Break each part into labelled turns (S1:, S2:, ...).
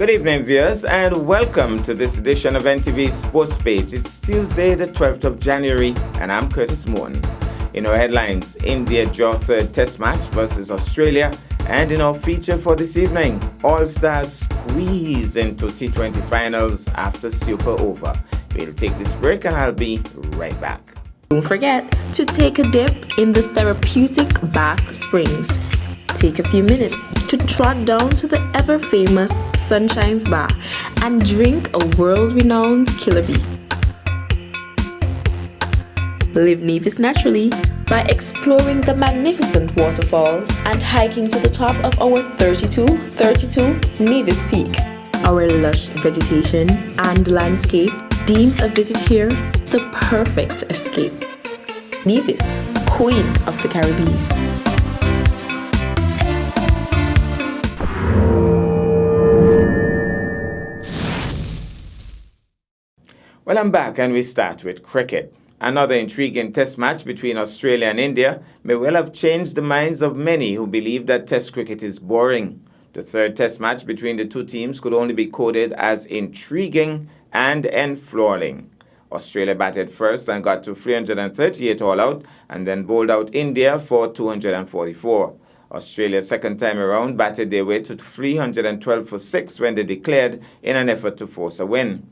S1: Good evening, viewers, and welcome to this edition of NTV Sports Page. It's Tuesday, the 12th of January, and I'm Curtis Morton. In our headlines, India draw third test match versus Australia, and in our feature for this evening, All-Stars squeeze into T20 finals after Super Over. We'll take this break, and I'll be right back.
S2: Don't forget to take a dip in the therapeutic Bath Springs. Take a few minutes to trot down to the ever-famous Sunshine's Bar and drink a world-renowned Killer Bee. Live Nevis naturally by exploring the magnificent waterfalls and hiking to the top of our 32 Nevis Peak. Our lush vegetation and landscape deems a visit here the perfect escape. Nevis, Queen of the Caribbees.
S1: Well, I'm back, and we start with cricket. Another intriguing test match between Australia and India may well have changed the minds of many who believe that test cricket is boring. The third test match between the two teams could only be coded as intriguing and enthralling. Australia batted first and got to 338 all out, and then bowled out India for 244. Australia's second time around batted their way to 312 for 6 when they declared in an effort to force a win.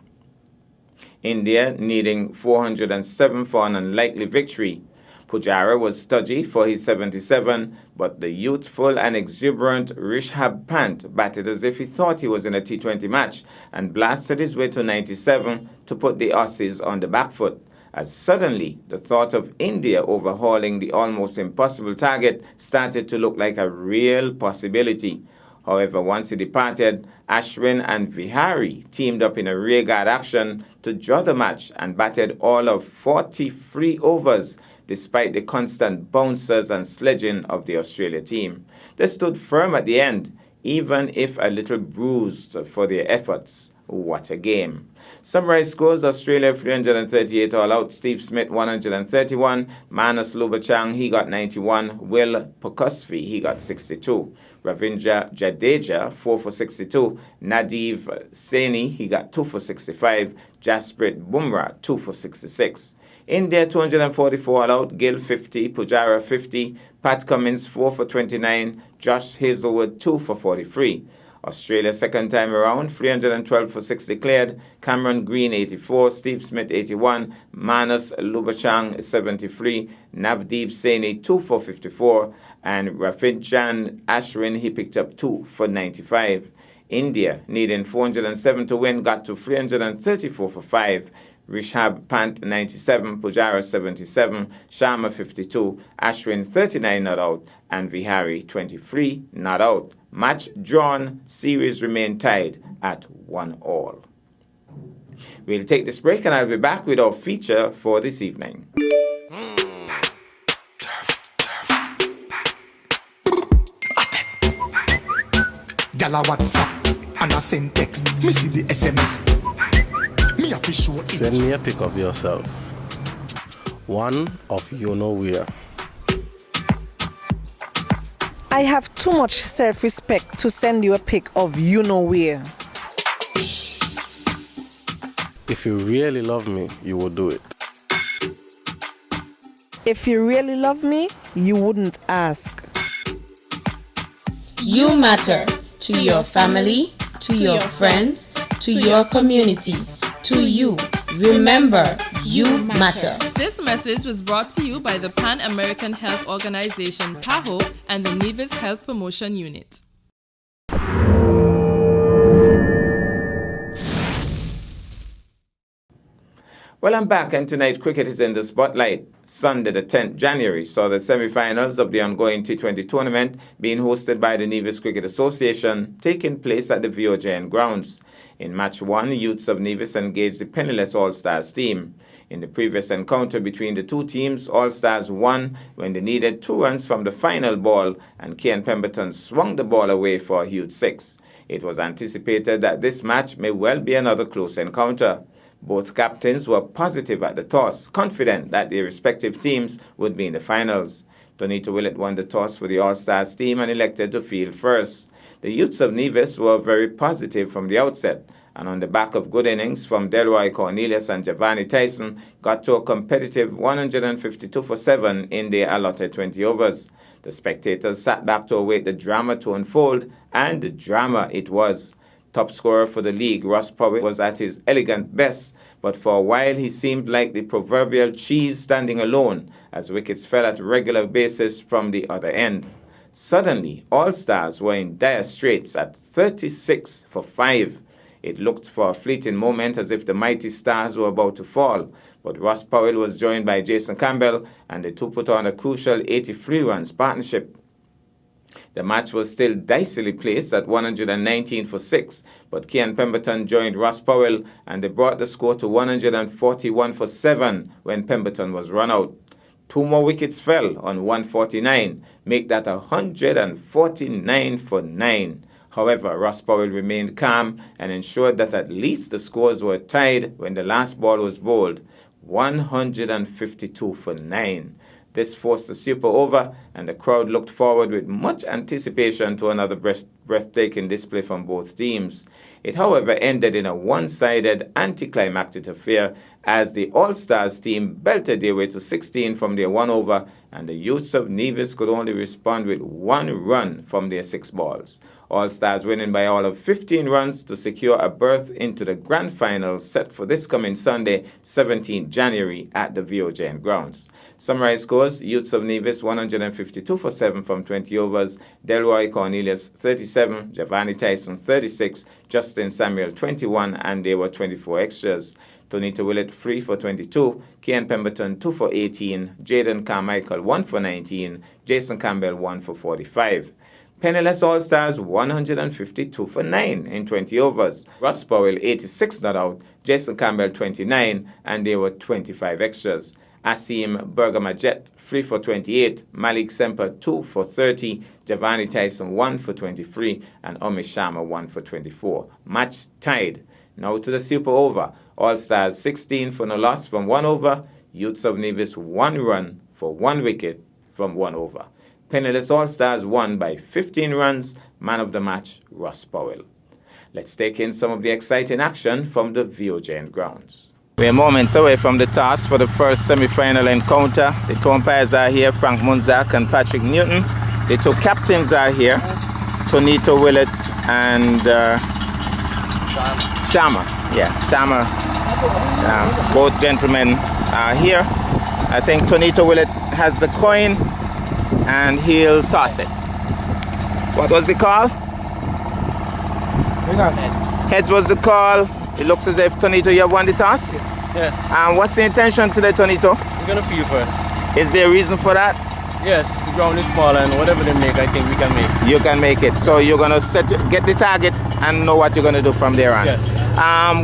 S1: India needing 407 for an unlikely victory. Pujara was stodgy for his 77, but the youthful and exuberant Rishabh Pant batted as if he thought he was in a T20 match and blasted his way to 97 to put the Aussies on the back foot, as suddenly the thought of India overhauling the almost impossible target started to look like a real possibility. However, once he departed, Ashwin and Vihari teamed up in a rearguard action to draw the match and batted all of 43 overs, despite the constant bouncers and sledging of the Australia team. They stood firm at the end, even if a little bruised for their efforts. What a game. Summarized scores: Australia 338 all out, Steve Smith 131, Manas Lobachang, he got 91, Will Pokosvi, he got 62. Ravindra Jadeja, 4 for 62. Nadev Saini, he got 2 for 65. Jasprit Bumrah, 2 for 66. India, 244 all out. Gill, 50. Pujara, 50. Pat Cummins, 4 for 29. Josh Hazelwood, 2 for 43. Australia, second time around, 312 for 6 declared. Cameron Green, 84. Steve Smith, 81. Manas Lubachang, 73. Navdeep Saini, 2 for 54. And Ravindran Ashwin, he picked up 2 for 95. India, needing 407 to win, got to 334 for 5. Rishabh Pant, 97, Pujara, 77, Sharma, 52, Ashwin, 39 not out, and Vihari, 23 not out. Match drawn, series remain tied at 1-1. We'll take this break, and I'll be back with our feature for this evening.
S3: Gala WhatsApp and I send text. Me see the SMS. Me a fish show.
S4: Send me a pic of yourself. One of you know where.
S5: I have too much self-respect to send you a pic of you know where.
S4: If you really love me, you will do it.
S5: If you really love me, you wouldn't ask.
S2: You matter to your family, to your friends, to your community, to you. Remember, you matter.
S6: This message was brought to you by the Pan American Health Organization, PAHO, and the Nevis Health Promotion Unit.
S1: Well, I'm back, and tonight cricket is in the spotlight. Sunday, the 10th January, saw the semi-finals of the ongoing T20 tournament being hosted by the Nevis Cricket Association, taking place at the VOJN grounds. In Match 1, the youths of Nevis engaged the penniless All-Stars team. In the previous encounter between the two teams, All-Stars won when they needed 2 runs from the final ball, and Kian Pemberton swung the ball away for a huge 6. It was anticipated that this match may well be another close encounter. Both captains were positive at the toss, confident that their respective teams would be in the finals. Donito Willett won the toss for the All-Stars team and elected to field first. The youths of Nevis were very positive from the outset, and on the back of good innings from Delroy Cornelius and Giovanni Tyson, got to a competitive 152 for 7 in their allotted 20 overs. The spectators sat back to await the drama to unfold, and the drama it was. Top scorer for the league, Ross Powell, was at his elegant best, but for a while he seemed like the proverbial cheese standing alone as wickets fell at regular basis from the other end. Suddenly, All Stars were in dire straits at 36 for 5. It looked for a fleeting moment as if the mighty Stars were about to fall, but Ross Powell was joined by Jason Campbell, and the two put on a crucial 83 runs partnership. The match was still dicily placed at 119 for 6, but Kian Pemberton joined Ross Powell, and they brought the score to 141 for 7 when Pemberton was run out. 2 more wickets fell on 149, make that 149 for 9. However, Ross Powell remained calm and ensured that at least the scores were tied when the last ball was bowled, 152 for 9. This forced a super over, and the crowd looked forward with much anticipation to another breathtaking display from both teams. It, however, ended in a one-sided, anticlimactic affair as the All-Stars team belted their way to 16 from their 1 over, and the youths of Nevis could only respond with 1 run from their 6 balls. All-Stars winning by all of 15 runs to secure a berth into the grand final set for this coming Sunday, 17 January at the VOJN grounds. Summarized scores: Youths of Nevis 152 for 7 from 20 overs, Delroy Cornelius 37, Giovanni Tyson 36, Justin Samuel 21, and there were 24 extras. Tonito Willett 3 for 22, Kian Pemberton 2 for 18, Jaden Carmichael 1 for 19, Jason Campbell 1 for 45. Penniless All-Stars 152 for 9 in 20 overs. Ross Powell 86 not out, Jason Campbell 29, and there were 25 extras. Asim Bergamajet 3 for 28, Malik Semper 2 for 30, Giovanni Tyson 1 for 23, and Umesh Sharma 1 for 24. Match tied. Now to the super over. All-Stars 16 for no loss from 1 over, Youths of Nevis 1 run for 1 wicket from 1 over. Penniless All-Stars won by 15 runs, man of the match, Ross Powell. Let's take in some of the exciting action from the VOJN grounds. We're moments away from the toss for the first semi-final encounter. The two umpires are here, Frank Munzak and Patrick Newton. The two captains are here, Tonito Willett and Sharma. Yeah, Sharma. Both gentlemen are here. I think Tonito Willett has the coin, and he'll toss it. What was the call? Heads was the call. It looks as if, Tonito, you have won the toss?
S7: Yes.
S1: And what's the intention today, Tonito?
S7: We're going to field first.
S1: Is there a reason for that?
S7: Yes, the ground is small, and whatever they make, I think we can make.
S1: You can make it. So you're going to get the target and know what you're going to do from there on.
S7: Yes.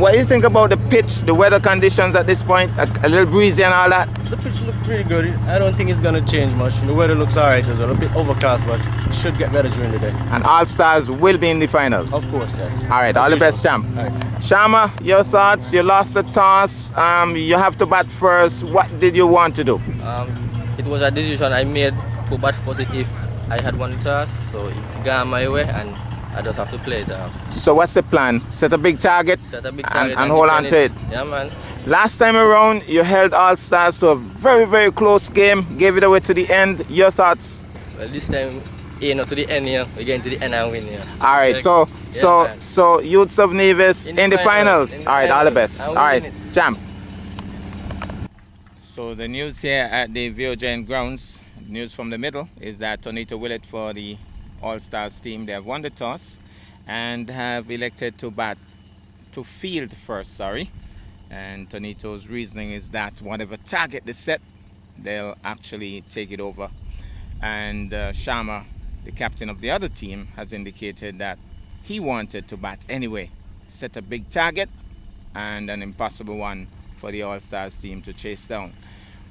S1: What do you think about the pitch, the weather conditions at this point? A little breezy and all that?
S7: The pitch looks pretty good. I don't think it's going to change much. The weather looks alright as well. A bit overcast, but it should get better during the day.
S1: And All Stars will be in the finals?
S7: Of course, yes.
S1: All right, all the best, champ.
S7: All right.
S1: Sharma, your thoughts? You lost the toss. You have to bat first. What did you want to do?
S8: It was a decision I made to bat first if I had won the toss. So it got my way, and I just have to play it out.
S1: So what's the plan? Set a big target, and hold on to it.
S8: Yeah, man.
S1: Last time around, you held All Stars to a very, very close game, gave it away to the end. Your thoughts?
S8: Well, this time, not to the end here. We're getting to the end and win here.
S1: All right, so Youths of Nevis in the finals. All right, all the best. All right, champ. So the news here at the VOJN grounds, news from the middle, is that Tonito Willett for the All-Stars team, they have won the toss and have elected to field first, and Tonito's reasoning is that whatever target they set, they'll actually take it over. And Sharma, the captain of the other team, has indicated that he wanted to bat anyway, set a big target and an impossible one for the All-Stars team to chase down.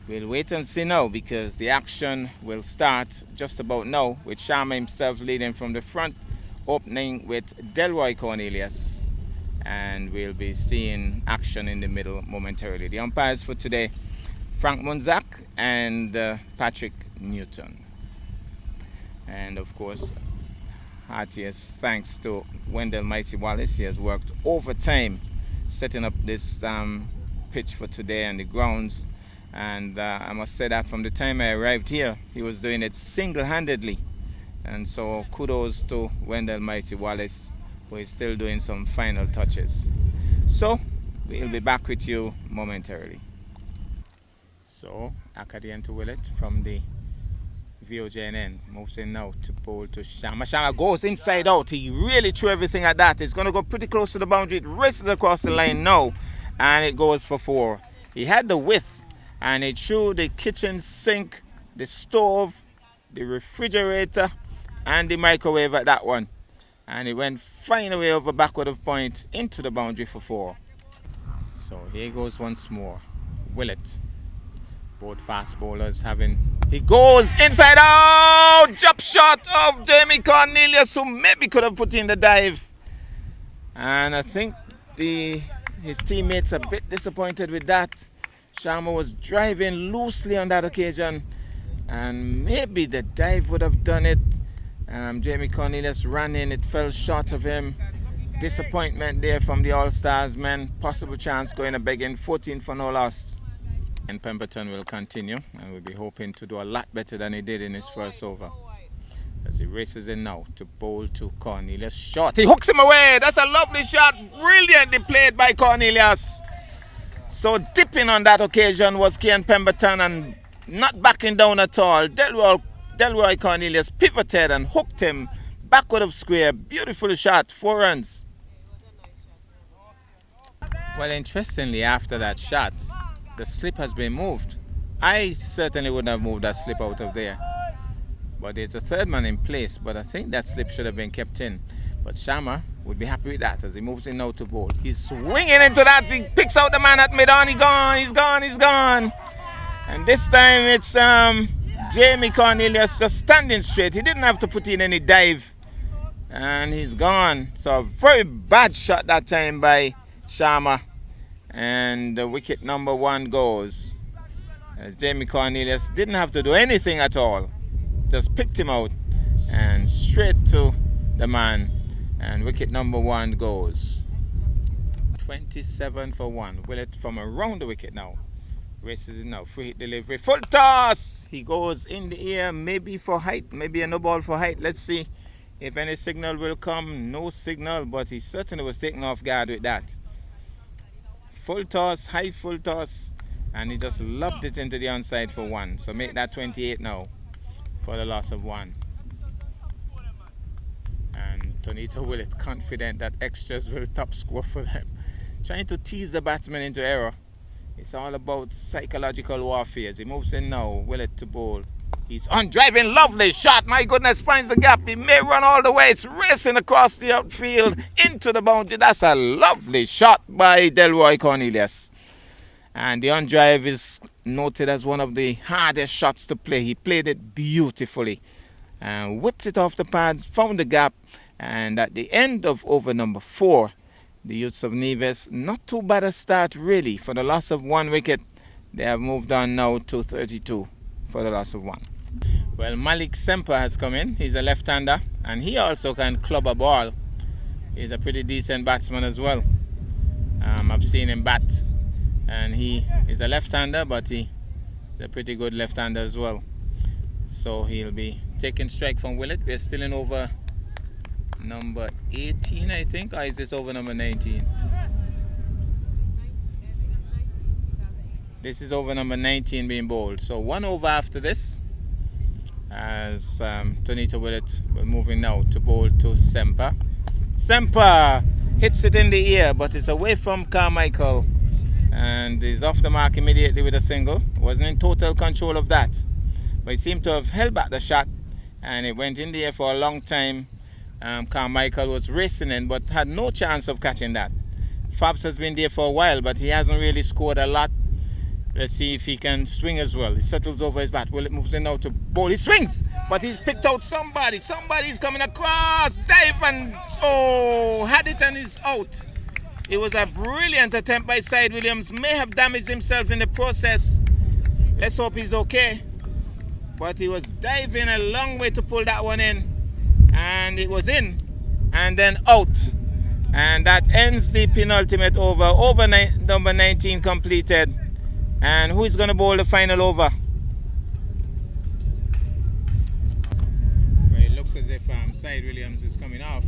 S1: We'll wait and see now, because the action will start just about now, with Sharma himself leading from the front, opening with Delroy Cornelius, and we'll be seeing action in the middle momentarily. The umpires for today, Frank Munzak and Patrick Newton. And of course, heartiest thanks to Wendell Mighty Wallace. He has worked overtime setting up this pitch for today and the grounds. And I must say that from the time I arrived here, he was doing it single-handedly. And so kudos to Wendell Mighty Wallace, who is still doing some final touches. So we'll be back with you momentarily. So Acadian to Willett from the VOJNN moves in now to bowl to Sharma. Sharma goes inside out. He really threw everything at that. It's going to go pretty close to the boundary. It races across the line now, and it goes for 4. He had the width, and it threw the kitchen sink, the stove, the refrigerator, and the microwave at that one. And it went flying away over backward of point into the boundary for 4. So here goes once more. Willett. Both fast bowlers having... He goes inside out! Jump shot of Jamie Cornelius, who maybe could have put in the dive. And I think his teammates are a bit disappointed with that. Sharma was driving loosely on that occasion, and maybe the dive would have done it. Jamie Cornelius ran in, it fell short of him. Disappointment there from the All-Stars men. Possible chance going a begging 14 for no loss. And Pemberton will continue, and we'll be hoping to do a lot better than he did in his first over. As he races in now to bowl to Cornelius. Short. He hooks him away. That's a lovely shot. Brilliantly played by Cornelius. So dipping on that occasion was Kian Pemberton and not backing down at all. Delroy Cornelius pivoted and hooked him backward of square. Beautiful shot. 4 runs. Well, interestingly, after that shot, the slip has been moved. I certainly wouldn't have moved that slip out of there. But there's a third man in place, but I think that slip should have been kept in. But Sharma would be happy with that as he moves in now to bowl. He's swinging into that. He picks out the man at mid-on. He's gone. And this time it's Jamie Cornelius just standing straight. He didn't have to put in any dive. And he's gone. So a very bad shot that time by Sharma. And the wicket number 1 goes. As Jamie Cornelius didn't have to do anything at all. Just picked him out and straight to the man. And wicket number 1 goes. 27 for 1. Willett from around the wicket now. Races it now. Free hit delivery. Full toss. He goes in the air. Maybe for height. Maybe a no ball for height. Let's see if any signal will come. No signal. But he certainly was taken off guard with that. Full toss. High full toss. And he just lobbed it into the onside for 1. So make that 28 now. For the loss of 1. And Tonito Willett confident that extras will top score for them. Trying to tease the batsman into error. It's all about psychological warfare. As he moves in now, Willett to bowl. He's on driving, lovely shot. My goodness, finds the gap. He may run all the way. It's racing across the outfield into the boundary. That's a lovely shot by Delroy Cornelius. And the on drive is noted as one of the hardest shots to play. He played it beautifully and whipped it off the pads, found the gap. And at the end of over number 4, the youths of Nevis, not too bad a start really. For the loss of 1 wicket, they have moved on now to 32 for the loss of 1. Well, Malik Semper has come in. He's a left-hander and he also can club a ball. He's a pretty decent batsman as well. I've seen him bat. And he is a left-hander, but he's a pretty good left-hander as well. So he'll be taking strike from Willett. We're still in over number 18, I think. Or is this over number 19? This is over number 19 being bowled. So 1 over after this. As Tonito Willett will move in now to bowl to Semper. Semper hits it in the air, but it's away from Carmichael. And he's off the mark immediately with a single. Wasn't in total control of that. But he seemed to have held back the shot. And it went in the air for a long time. Carmichael was racing in but had no chance of catching that. Fabs has been there for a while, but he hasn't really scored a lot. Let's see if he can swing as well. He settles over his bat. Willett moves in now to bowl. He swings, but he's picked out somebody. Somebody's coming across. Dive and had it and he's out. It was a brilliant attempt by Syed Williams. May have damaged himself in the process. Let's hope he's okay. But he was diving a long way to pull that one in. and it was in and then out. And that ends the penultimate over. Number 19 completed. And who is going to bowl the final over? Well, it looks as if Syed Williams is coming off.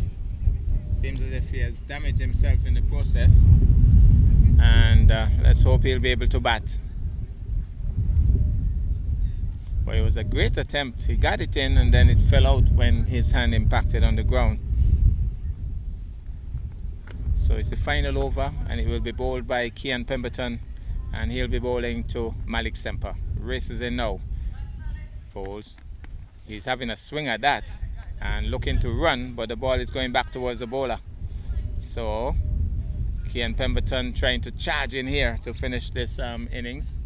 S1: Seems as if he has damaged himself in the process. And let's hope he'll be able to bat. Well, it was a great attempt. He got it in and then it fell out when his hand impacted on the ground. So it's the final over, and it will be bowled by Kian Pemberton, and he'll be bowling to Malik Semper. Races in now. Bowls. He's having a swing at that and looking to run, but the ball is going back towards the bowler. So Kian Pemberton trying to charge in here to finish this innings.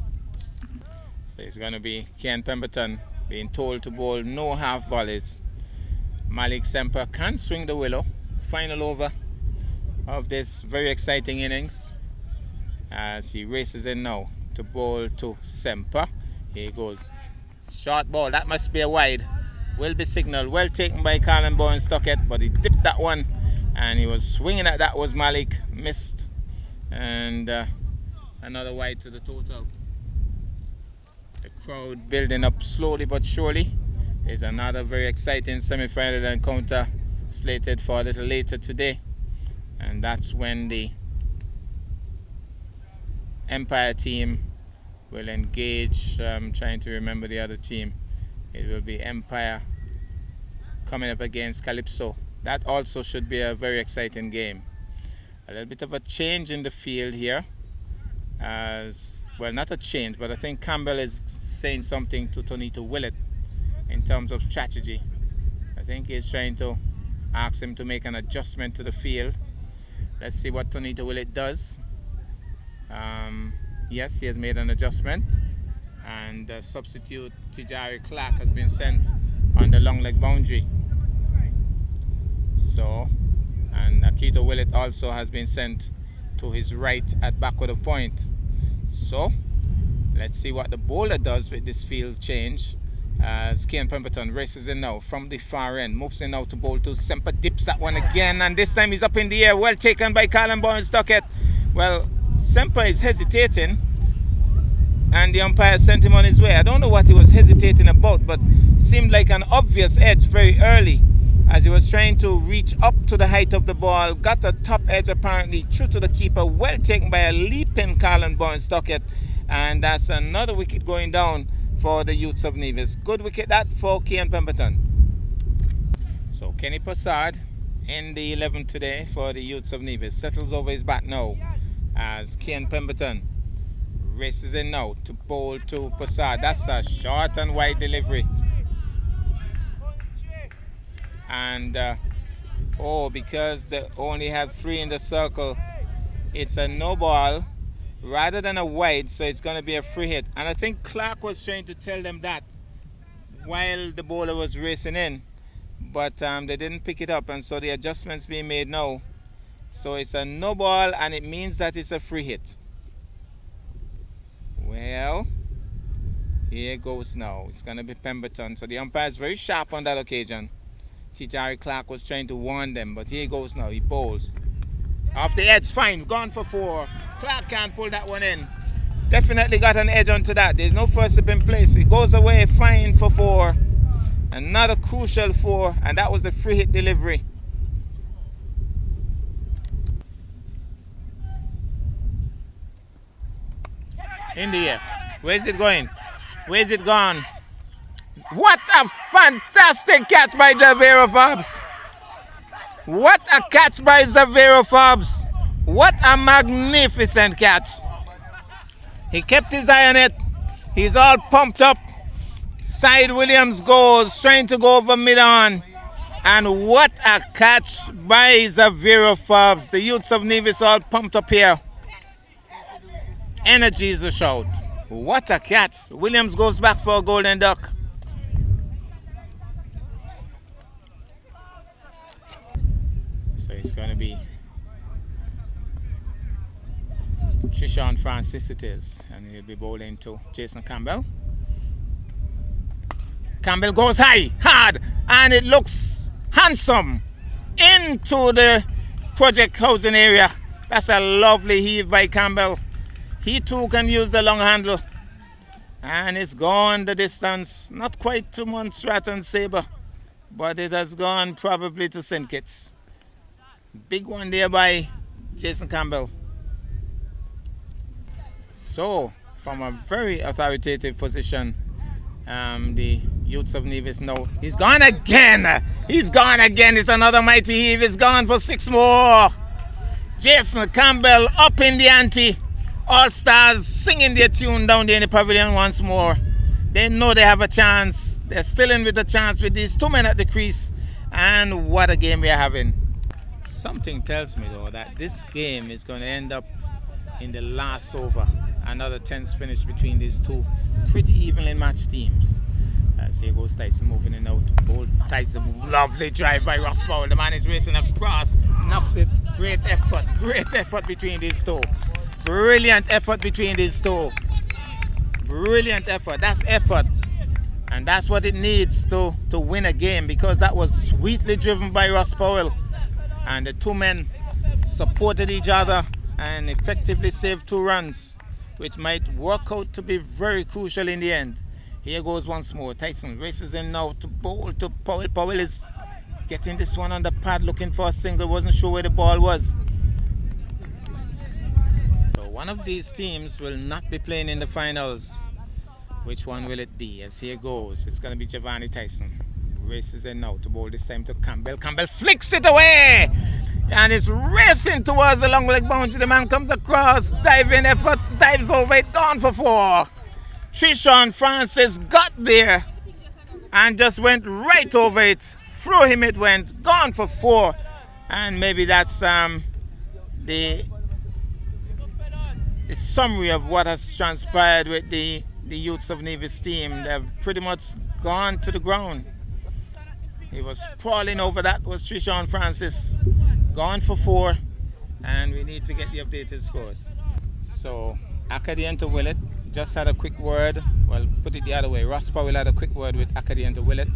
S1: So it's going to be Kian Pemberton being told to bowl no half volleys. Malik Semper can swing the willow. Final over of this very exciting innings as he races in now to bowl to Semper. Here he goes. Short ball. That must be a wide. Will be signaled. Well taken by Colin Bowen-Stockett, but he dipped that one and he was swinging at that. Was Malik. Missed. And another wide to the total. The crowd building up slowly but surely. There's another very exciting semi-final encounter slated for a little later today. And that's when the Empire team will engage. Trying to remember the other team. It will be Empire coming up against Calypso. That also should be a very exciting game. A little bit of a change in the field here. As well, not a change, but I think Campbell is saying something to Tonito Willett in terms of strategy. I think he's trying to ask him to make an adjustment to the field. Let's see what Tonito Willett does. Yes, he has made an adjustment. And substitute Tijari Clark has been sent on the long leg boundary. So, and Akito Willett also has been sent to his right at backward of point. So, let's see what the bowler does with this field change. As Kian Pemberton races in now from the far end, moves in now to bowl to Semper, dips that one again, and this time he's up in the air. Well taken by Colin Bowen-Stockett. Well, Semper is hesitating, and the umpire sent him on his way. I don't know what he was hesitating about, but seemed like an obvious edge very early as he was trying to reach up to the height of the ball. Got a top edge apparently, true to the keeper. Well taken by a leaping Colin Bowen-Stockett, and that's another wicket going down for the Youths of Nevis. Good wicket that for Kian Pemberton. So Kenny Prasad in the 11 today for the Youths of Nevis. Settles over his bat now as Kian Pemberton races in now to bowl to Prasad. That's a short and wide delivery. And because they only have 3 in the circle, it's a no ball rather than a wide, so it's going to be a free hit. And I think Clark was trying to tell them that while the bowler was racing in, but they didn't pick it up, and so the adjustments being made now. So it's a no ball, and it means that it's a free hit. Well, here goes now. It's going to be Pemberton. So the umpire is very sharp on that occasion. Tijari Clark was trying to warn them, but here he goes now. He bowls. Off the edge, fine. Gone for 4. Clark can't pull that one in. Definitely got an edge onto that. There's no first step in place. It goes away fine for 4. Another crucial 4, and that was the free hit delivery. In the air. Where's it going? Where's it gone? What a fantastic catch by Javero Fobbs. What a catch by Javero Fobbs. What a magnificent catch. He kept his eye on it. He's all pumped up. Syed Williams goes, trying to go over mid-on. And what a catch by Javero Fobbs. The Youths of Nevis all pumped up here. Energy is a shout. What a catch. Williams goes back for a golden duck. So it's going to be Trishan Francis it is. And he'll be bowling to Jason Campbell. Campbell goes high, hard, and it looks handsome into the project housing area. That's a lovely heave by Campbell. He too can use the long handle. And it's gone the distance. Not quite to Montserrat and Sabre, but it has gone probably to St. Kitts. Big one there by Jason Campbell. So, from a very authoritative position, the youths of Nevis now. He's gone again. He's gone again. It's another mighty heave. It's gone for 6 more. Jason Campbell up in the ante. All Stars singing their tune down there in the pavilion once more. They know they have a chance. They're still in with a chance with these 2 men at the crease. And what a game we are having. Something tells me though that this game is going to end up in the last over. Another tense finish between these two pretty evenly matched teams. As here goes Tyson moving in out. Bold Tyson, lovely drive by Ross Powell. The man is racing across, knocks it. Great effort between these two. Brilliant effort between these two. Brilliant effort. That's effort. And that's what it needs to win a game, because that was sweetly driven by Ross Powell. And the 2 men supported each other and effectively saved 2 runs, which might work out to be very crucial in the end. Here goes once more. Tyson races in now to bowl to Powell. Powell is getting this one on the pad, looking for a single. Wasn't sure where the ball was. So one of these teams will not be playing in the finals. Which one will it be? As here goes, it's going to be Giovanni Tyson. Races in now to bowl this time to Campbell. Campbell flicks it away! And it's racing towards the long leg boundary. The man comes across, diving effort, dives over it, gone for 4. Trishawn Francis got there and just went right over it. Through him it went, gone for 4. And maybe that's the summary of what has transpired with the youths of Nevis team. They've pretty much gone to the ground. He was sprawling over, that was Trishawn Francis. Gone for 4, and we need to get the updated scores. So, Acadian to Willett just had a quick word. Well, put it the other way. Ross Powell had a quick word with Acadian to Willett.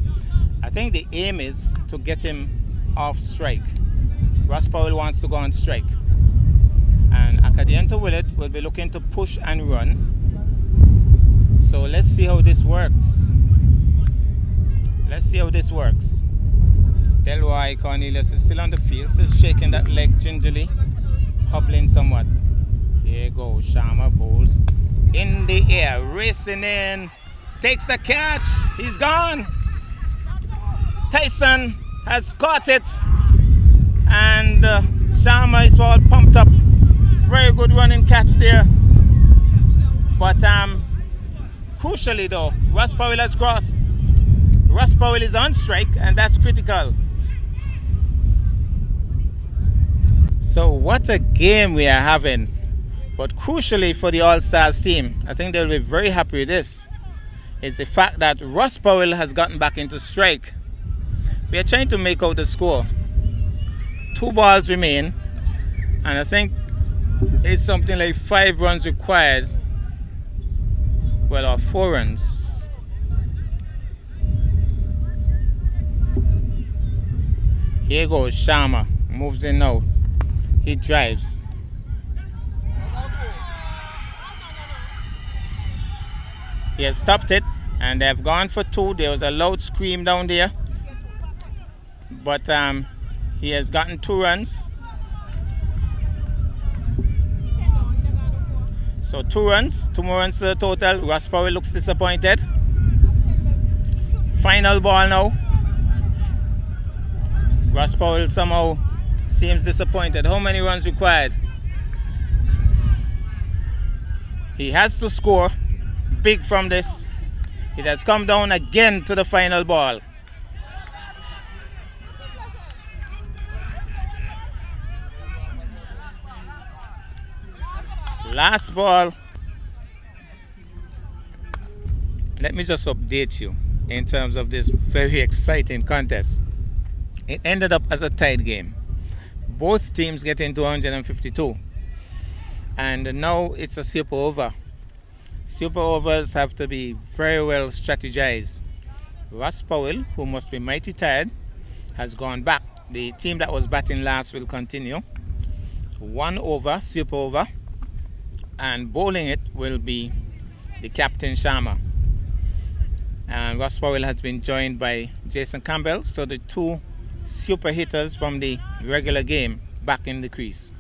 S1: I think the aim is to get him off strike. Ross Powell wants to go on strike. And Acadian to Willett will be looking to push and run. So, let's see how this works. Let's see how this works. Delroy Cornelius is still on the field, still shaking that leg gingerly, hobbling somewhat. Here goes Sharma, bowls in the air, racing in, takes the catch, he's gone. Tyson has caught it, and Sharma is all pumped up. Very good running catch there. But crucially though, Ross Powell has crossed. Ross Powell is on strike, and that's critical. So what a game we are having. But crucially for the All-Stars team, I think they'll be very happy with this, is the fact that Ross Powell has gotten back into strike. We are trying to make out the score. 2 balls remain, and I think it's something like 5 runs required. Well, or 4 runs. Here goes Sharma, moves in now. He drives. He has stopped it, and they have gone for 2. There was a loud scream down there, but he has gotten 2 runs. So 2 runs, 2 more runs to the total. Ross Powell looks disappointed. Final ball now. Ross Powell somehow seems disappointed. How many runs required? He has to score big from this. It has come down again to the final ball. Last ball. Let me just update you in terms of this very exciting contest. It ended up as a tied game. Both teams get into 152. And now it's a super over. Super overs have to be very well strategized. Ross Powell, who must be mighty tired, has gone back. The team that was batting last will continue. 1 over, super over, and bowling it will be the captain Sharma. And Ross Powell has been joined by Jason Campbell, so the 2 super hitters from the regular game back in the crease.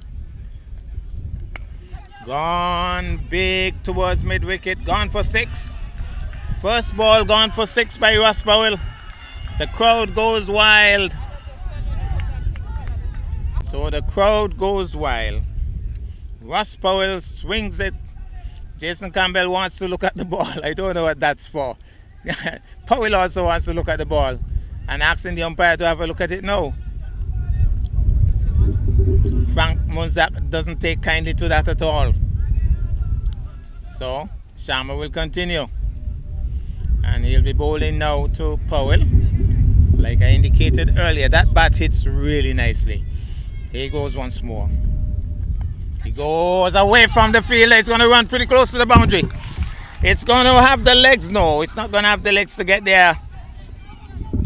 S1: Gone big towards mid-wicket, gone for 6. First ball gone for 6 by Ross Powell. The crowd goes wild. So the crowd goes wild. Ross Powell swings it. Jason Campbell wants to look at the ball. I don't know what that's for. Powell also wants to look at the ball and asking the umpire to have a look at it now. Frank Munzak doesn't take kindly to that at all. So Sharma will continue. And he'll be bowling now to Powell. Like I indicated earlier, that bat hits really nicely. Here he goes once more. He goes away from the fielder. It's going to run pretty close to the boundary. It's going to have the legs. No, it's not going to have the legs to get there.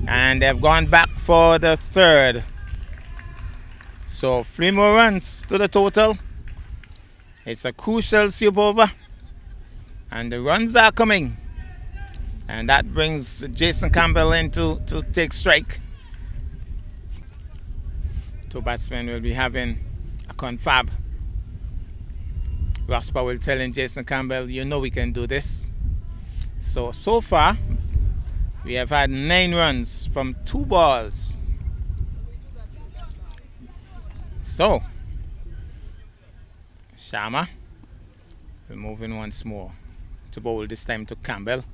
S1: And they've gone back for the 3rd. So 3 more runs to the total. It's a crucial super over. And the runs are coming. And that brings Jason Campbell in to take strike. 2 batsmen will be having a confab. Ross Powell telling Jason Campbell, you know we can do this. So far, we have had 9 runs from 2 balls. So, Sharma will move in once more to bowl, this time to Campbell.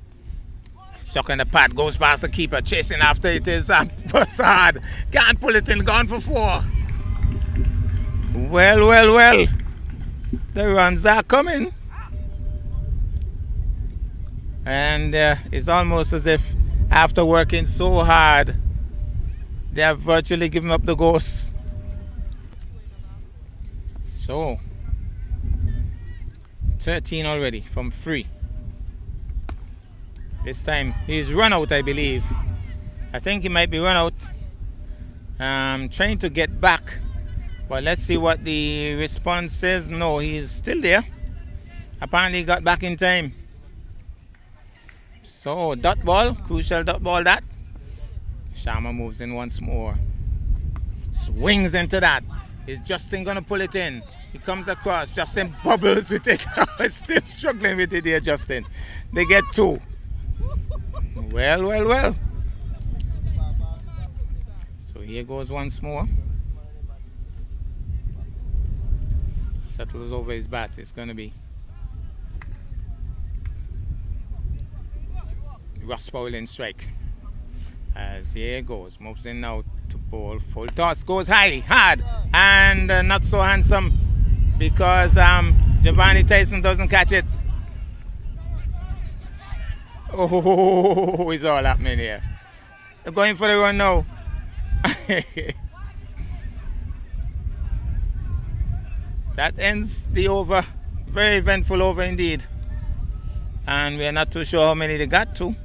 S1: Stuck in the pad, goes past the keeper, chasing after it is Prasad. Can't pull it in, gone for 4. Well. The runs are coming. And it's almost as if after working so hard, they have virtually given up the ghost. So, 13 already from 3. This time he's run out, I believe. I think he might be run out. Trying to get back. But let's see what the response says. No, he's still there. Apparently he got back in time. So, dot ball. Crucial dot ball that. Sharma moves in once more. Swings into that. Is Justin going to pull it in? He comes across. Justin bubbles with it. Still struggling with it here, Justin. They get 2. Well. So here goes once more. Settles over his bat. It's going to be Ross Powell in strike. As here goes. Moves in now to bowl. Full toss. Goes high, hard, and not so handsome because Giovanni Tyson doesn't catch it. Oh, it's all happening here. They're going for the run now. That ends the over. Very eventful over indeed. And we're not too sure how many they got to.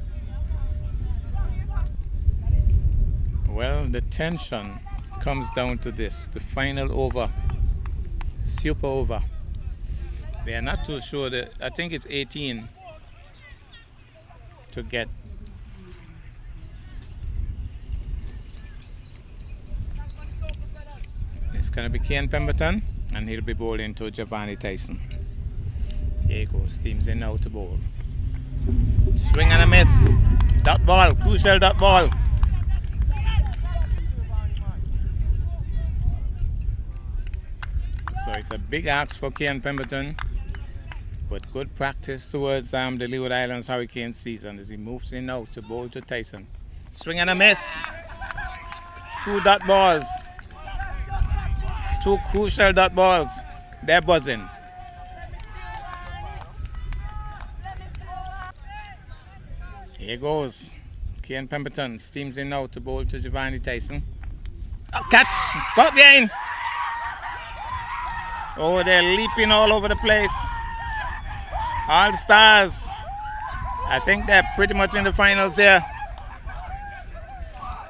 S1: Well, the tension comes down to this. The final over. Super over. They are not too sure. I think it's 18 to get. It's going to be Kian Pemberton, and he'll be bowling to Giovanni Tyson. Here he goes. Teams in now to bowl. Swing and a miss. Dot ball. Crucial dot ball. So it's a big ask for Kian Pemberton, but good practice towards the Leeward Islands Hurricane season as he moves in now to bowl to Tyson. Swing and a miss. 2 dot balls. 2 crucial dot balls. They're buzzing. Here goes. Kian Pemberton steams in now to bowl to Giovanni Tyson. Catch! Caught behind! Oh, they're leaping all over the place. All stars. I think they're pretty much in the finals here.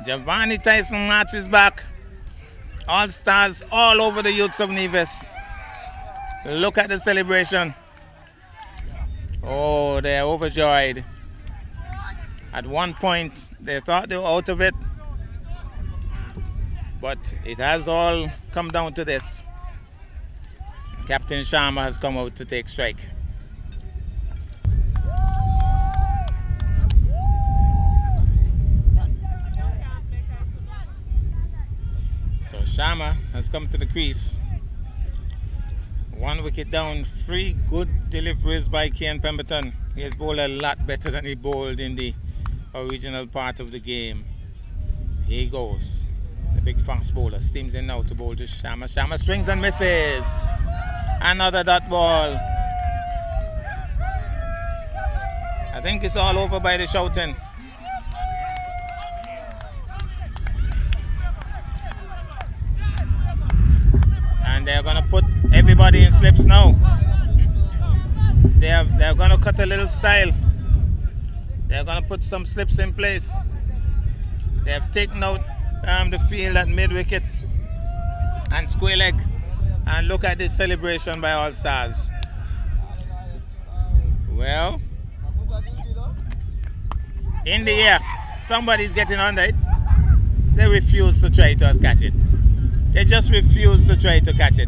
S1: Giovanni Tyson marches back. All stars all over the youths of Nevis. Look at the celebration. Oh, they're overjoyed. At one point, they thought they were out of it. But it has all come down to this. Captain Sharma has come out to take strike. So Sharma has come to the crease. 1 wicket down, 3 good deliveries by Kian Pemberton. He has bowled a lot better than he bowled in the original part of the game. Here he goes. The big fast bowler steams in now to bowl to Sharma. Sharma swings and misses. Another dot ball. I think it's all over by the shouting. And they're going to put everybody in slips now. They're going to cut a little style. They're going to put some slips in place. They have taken out the field at mid-wicket and square leg. And look at this celebration by All Stars. Well, in the air, somebody's getting under it. They refuse to try to catch it. They just refuse to try to catch it.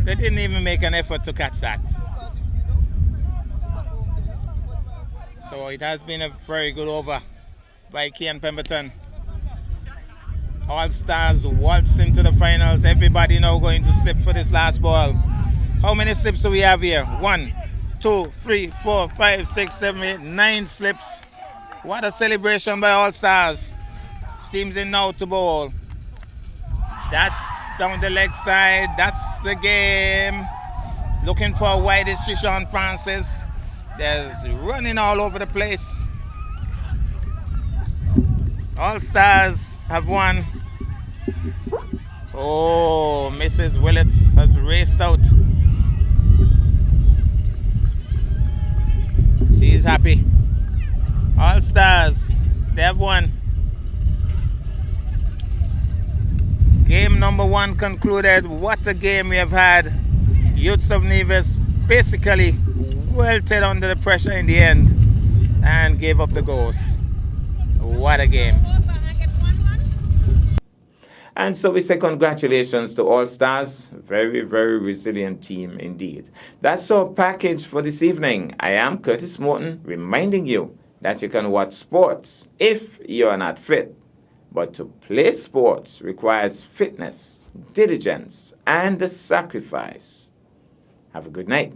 S1: They didn't even make an effort to catch that. So it has been a very good over by Kian Pemberton. All Stars waltz into the finals. Everybody now going to slip for this last ball. How many slips do we have here? 1, 2, 3, 4, 5, 6, 7, 8, 9 slips. What a celebration by All Stars. Steams in now to bowl. That's down the leg side. That's the game. Looking for a widest Trishan Francis. There's running all over the place. All Stars have won. Oh, Mrs. Willett has raced out. She's happy. All Stars, they have won. Game number 1 concluded. What a game we have had. Youths of Nevis basically welted under the pressure in the end and gave up the ghost. What a game. And so we say congratulations to All Stars. Very, very resilient team indeed. That's our package for this evening. I am Curtis Morton, reminding you that you can watch sports if you are not fit. But to play sports requires fitness, diligence, and a sacrifice. Have a good night.